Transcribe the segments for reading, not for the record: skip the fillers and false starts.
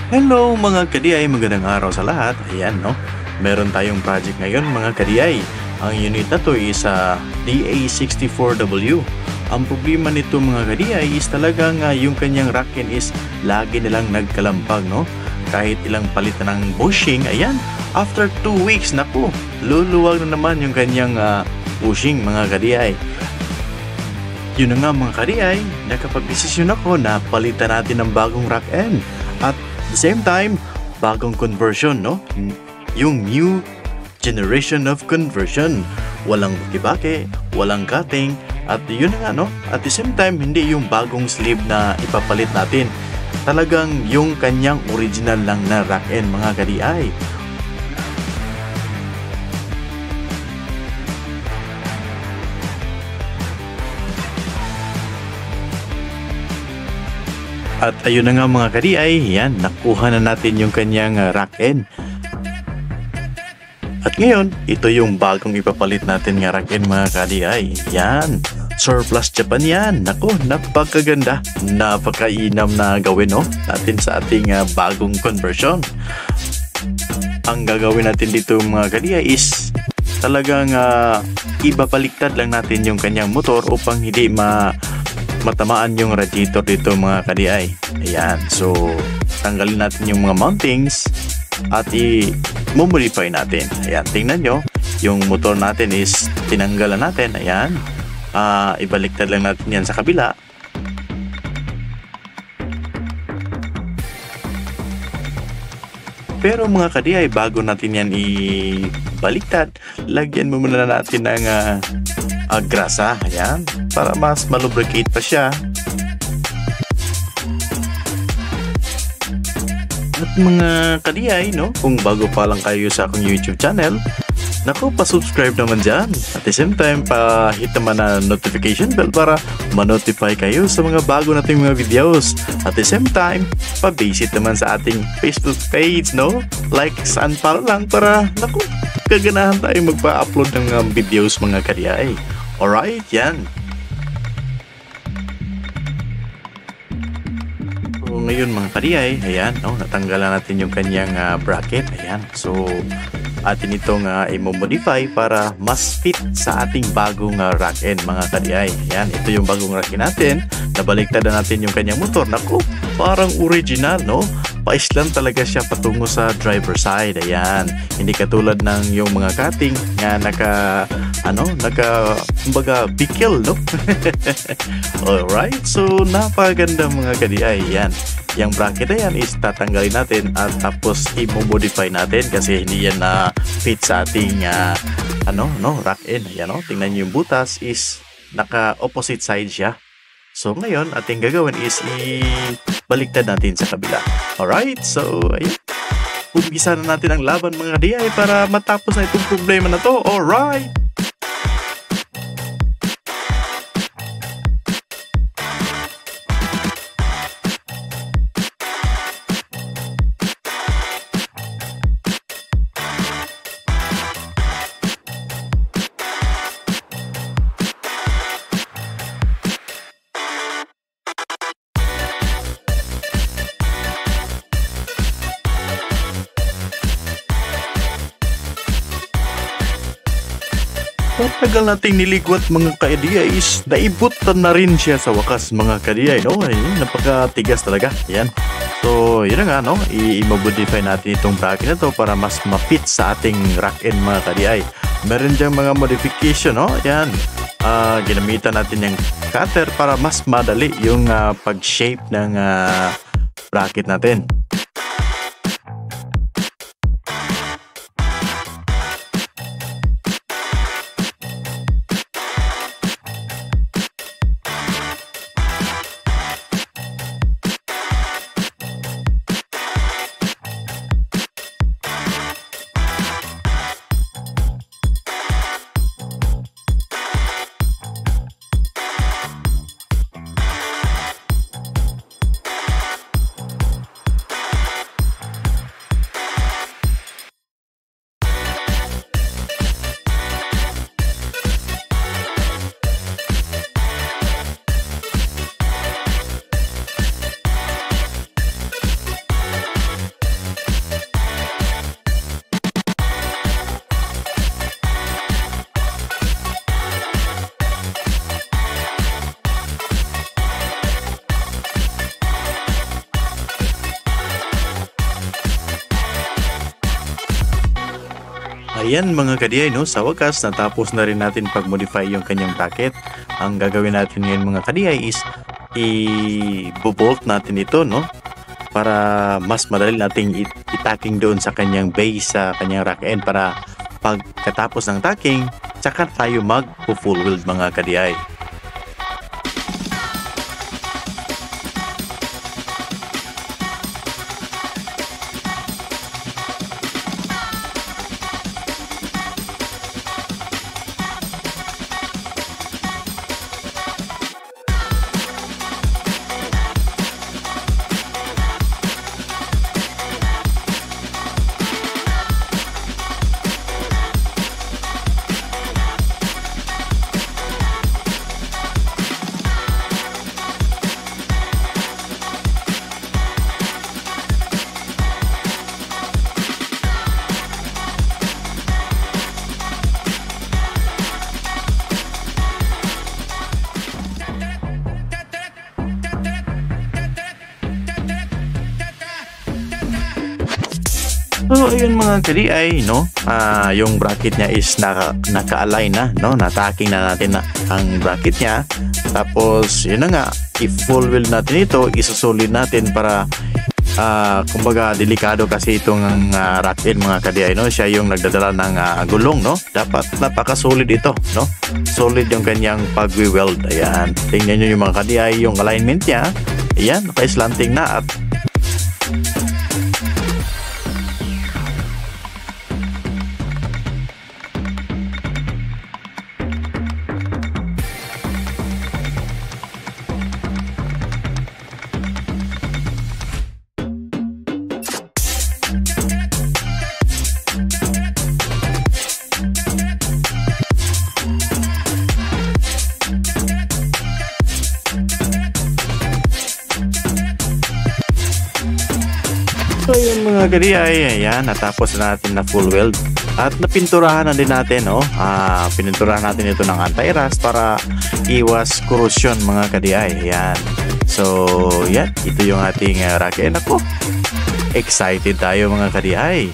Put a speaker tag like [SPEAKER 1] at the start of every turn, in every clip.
[SPEAKER 1] Hello mga ka-DI, magandang araw sa lahat. Ayan no, meron tayong project ngayon mga ka-DI. Ang unit na to is DA64W. Ang problema nito mga ka-DI is talagang yung kanyang racken is lagi nilang nagkalampag no. Kahit ilang palitan ng bushing, ayan, after 2 weeks, naku, luluwag na naman yung kanyang bushing mga ka-DI. Yun na nga mga ka-DI, nakapag-desisyon ako na palitan natin ng bagong rack end. At the same time, bagong conversion, no? Yung new generation of conversion. Walang baki-baki, walang cutting, at yun na nga, no? At the same time, hindi yung bagong sleeve na ipapalit natin. Talagang yung kanyang original lang na rack end mga ka-DI. At ayun na nga mga ka-DI, yan, nakuha na natin yung kanyang rack end. At ngayon, ito yung bagong ipapalit natin nga rack end mga ka-DI. Yan, surplus Japan yan. Naku, napakaganda, napakainam na gawin no, natin sa ating bagong conversion. Ang gagawin natin dito mga ka-DI is talagang ibabaliktad lang natin yung kanyang motor upang hindi matamaan yung radiator dito mga ka-DI. Ayan, so tanggalin natin yung mga mountings at i-modify natin. Ayan, tingnan nyo, yung motor natin is tinanggalan natin. Ayan, ibaliktad lang natin yan sa kabila. Pero mga ka-DI, bago natin yan ibaliktad, lagyan mo muna natin ng grasa, ayan, para mas malubricate pa siya. At mga ka-DI, no, kung bago pa lang kayo sa akong YouTube channel, naku, pa-subscribe naman dyan. At the same time, pa-hit naman na notification bell para ma-notify kayo sa mga bago nating mga videos. At the same time, pa-visit naman sa ating Facebook page, no? Like and follow lang para, naku, kaganahan tayo magpa-upload ng mga videos mga ka-DI. Alright, yan. So, ngayon mga ka-DI, ayan, no, natanggalan natin yung kanyang bracket. Ayan, so atin itong i-modify para mas fit sa ating bagong rack end mga ka-DI. Ayan, ito yung bagong rack end natin. Nabaliktad na natin yung kanyang motor. Naku, parang original, no? Pa-island talaga siya patungo sa driver side. Ayan, hindi katulad ng yung mga cutting nga kumbaga bikil, no? Alright, so napaganda mga ka-DI. Yan, yung bracket na yan is tatanggalin natin at tapos i-modify natin kasi hindi yan na fit sa ating rack end. Ayan, no? Tingnan nyo yung butas is naka-opposite side siya. So ngayon, ating gagawin is ibaliktad natin sa kabila. Alright, so ayun. Umpisa na natin ang laban mga ka-DI para matapos na itong problema na to. Alright! Pagtagal nating niligwat mga ka-DI is naibutan na rin siya sa wakas mga ka-DI, no? Ay, napakatigas talaga. Yan. So, yun na nga, no? I-modify natin itong bracket na to para mas ma-fit sa ating rack end mga ka-DI. Meron diyang mga modification, no? Yan. Ginamitan natin yung cutter para mas madali yung pag-shape ng bracket natin. ayan mga kadiyay, no? Sa wakas, natapos na rin natin pag-modify yung kanyang bracket. Ang gagawin natin ngayon mga kadiyay is i-bolt natin ito, no? Para mas madali nating i-tacking doon sa kanyang base, sa kanyang rack end, para pagkatapos ng tacking, tsaka tayo mag-full weld mga kadiyay. So, ayun mga kadiyay, no? Yung bracket niya is naka-align na, no? Natacking na natin ang bracket niya. Tapos, yun na nga, i-full weld natin ito, isusolid natin para, kumbaga, delikado kasi itong rack end mga kadiyay, no? Siya yung nagdadala ng gulong, no? Dapat napaka-solid ito, no? Solid yung kanyang pag-weld. Ayan. Tingnan nyo yung mga kadiyay, yung alignment niya. Ayan, naka-slanting na at so yung mga kadiyay, ayan, natapos na natin na full weld at napinturahan na din natin, no? Pininturahan natin ito ng anti-rust para iwas corrosion mga kadiyay. Ayan. So, yan, ito yung ating rack end. Ako, excited tayo mga kadiyay.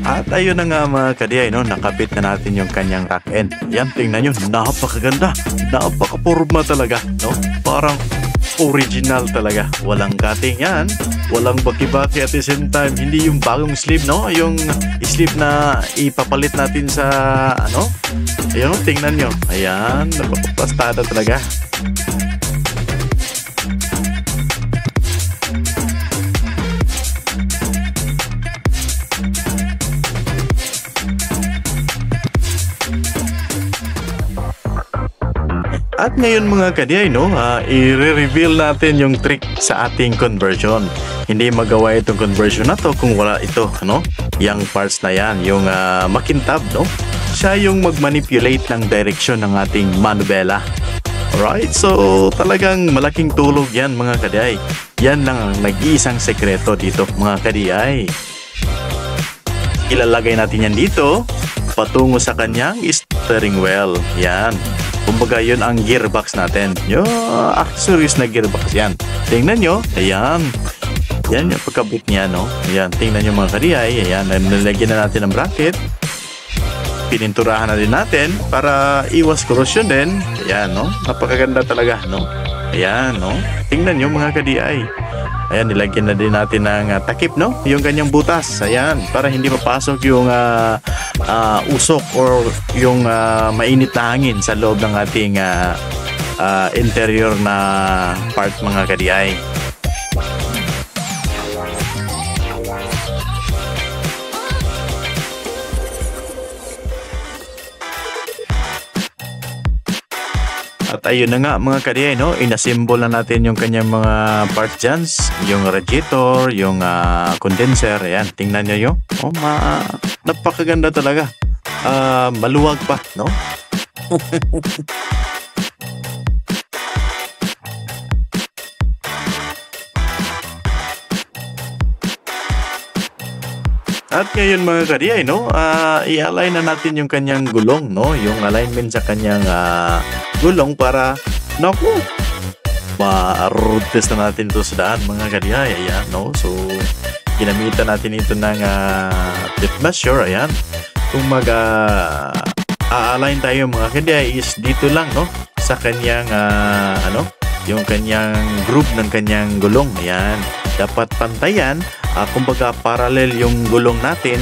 [SPEAKER 1] At ayun na nga mga kadiyay, no? Nakabit na natin yung kanyang rack end. Yan, tingnan nyo, napakaganda, napaka-forma talaga, no? Parang original talaga. Walang cutting yan, walang baki-baki at the same time, hindi yung bagong sleeve, no? Yung sleeve na ipapalit natin sa, ano? Ayun, tingnan nyo. Ayan, napapastada talaga. At ngayon mga kadiyay, no, i-reveal natin yung trick sa ating conversion. Hindi magawa itong conversion na to kung wala ito, no? Yung parts na yan, yung makintab, no? Siya yung mag-manipulate ng direction ng ating manubela. Alright, so talagang malaking tulog yan mga kadiyay. Yan lang ang nag-iisang sekreto dito mga kadiyay. Ilalagay natin yan dito, patungo sa kanyang steering wheel. Yan. Kumbaga yun ang gearbox natin. Yung accessories na gearbox yan. Tingnan nyo. Ayan. Yan yung pagkabit niya, no? Ayan. Tingnan nyo mga kadiyay. Ayan. Nalagyan na natin ang bracket. Pininturahan na din natin para iwas corrosion din. Ayan, no? Napakaganda talaga, no? Ayan, no? Tingnan nyo mga kadiyay. Ayan, nilagyan na din natin ng takip, no? Yung kanyang butas. Ayan, para hindi mapasok yung usok or yung mainit na hangin sa loob ng ating interior na part mga kadiyay. At ayun na nga mga kadiyay, no? Inassemble na natin yung kanyang mga parts dyan. Yung radiator, yung condenser. Ayan, tingnan nyo yun. Oh, napakaganda talaga. Maluwag pa, no? At ngayon mga kadiyay, no, i-align na natin yung kanyang gulong, no, yung alignment sa kanyang gulong para, naku, ma-road test na natin ito sa daan mga kadiay. Ayan, no? So, ginamitan natin ito ng tip measure. Ayan. Kung align tayo mga kadiay is dito lang, no? Sa kanyang, yung kanyang group ng kanyang gulong. Ayan. Dapat pantayan. Kumbaga, parallel yung gulong natin.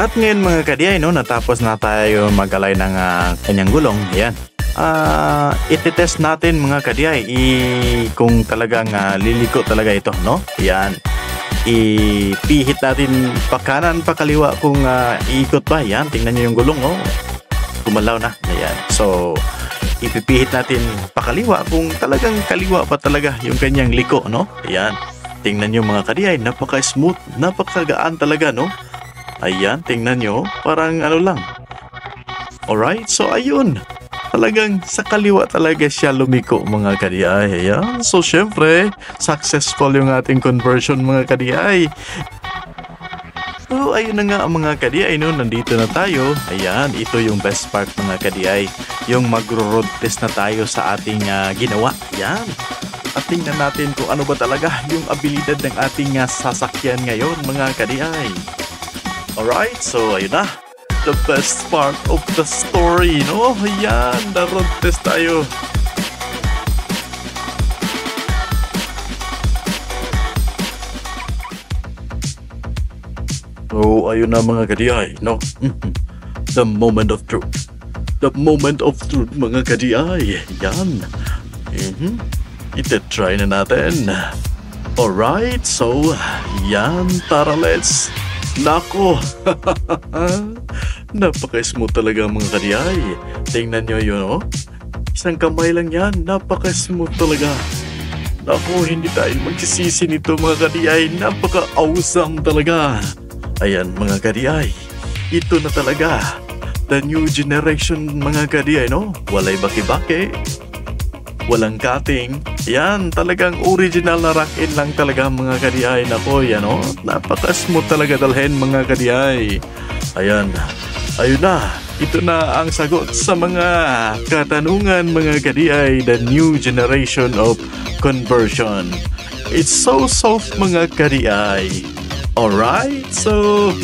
[SPEAKER 1] At ngayon mga kadiay, no, natapos na tayo mag-alay ng kanyang gulong. Ayan. Ititest natin mga kadiay kung talagang liliko talaga ito, no? Ayan. Ipihit natin pa kanan, pa kaliwa kung iikot ba. Ayan. Tingnan nyo yung gulong, oh. Gumalaw na. Ayan. So, ipipihit natin pa kaliwa kung talagang kaliwa pa talaga yung kanyang liko, no? Ayan. Tingnan nyo mga kadiay. Napaka-smooth. Napakagaan talaga, no? Ayan, tingnan nyo, parang ano lang. Alright, so ayun. Talagang sa kaliwa talaga siya lumiko mga kadiay. Ayan, so syempre, successful yung ating conversion mga kadiay. So ayun na nga mga kadiay, no? Nandito na tayo. Ayan, ito yung best part mga kadiay. Yung magro-road test na tayo sa ating ginawa. Ayan. At tingnan natin kung ano ba talaga yung abilidad ng ating sasakyan ngayon mga kadiay. Alright, so ayun na. The best part of the story, no? Ayan, na-road test tayo. So, ayun na mga kadiay, no? The moment of truth. The moment of truth, mga kadiay. Ayan. Ita-try na natin. Alright, so, yan, tara, let's. Nako, napaka-smooth talaga mga kadiay. Tingnan nyo yun, oh. Isang kamay lang yan, napaka-smooth talaga. Nako, hindi tayo magsisisi nito mga kadiay. Napaka-awesome talaga. Ayan mga kadiay, ito na talaga. The new generation mga kadiay, no? Walay baki-baki. Walang cutting. Yan, talagang original na rock-in lang talaga mga kadiay. Nako, yan o. Napaka-smooth talaga dalhin mga kadiay. Ayan. Ayun na. Ito na ang sagot sa mga katanungan mga kadiay. The new generation of conversion. It's so soft mga kadiay. Alright? So,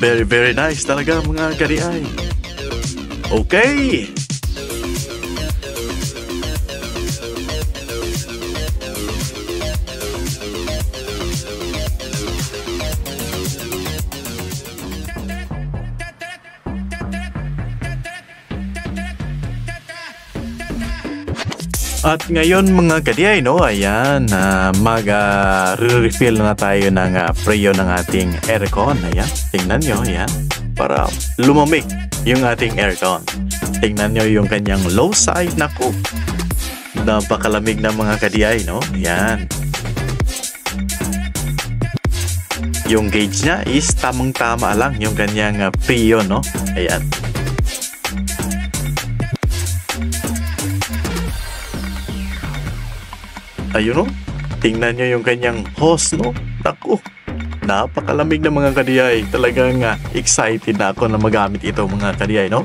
[SPEAKER 1] very, very nice talaga mga kadiay. Okay. At ngayon mga kadiay, no, ayan, mag-refill na tayo ng preo ng ating aircon. Ayan, tingnan nyo, ayan, para lumamig yung ating aircon. Tingnan nyo yung kanyang low side, naku, napakalamig na mga kadiay, no, ayan. Yung gauge niya is tamang-tama lang yung kanyang preo, no, ayan. Ayun, no? Tingnan nyo yung kanyang hose, no? Naku, napakalamig na mga kadiyay. Talagang excited na ako na magamit ito mga kadiyay, no?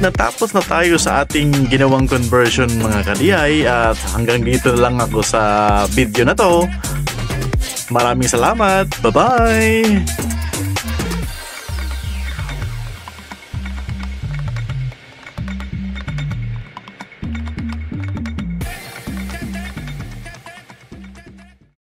[SPEAKER 1] Natapos na tayo sa ating ginawang conversion mga kadiyay at hanggang dito lang ako sa video na to. Maraming salamat. Bye-bye!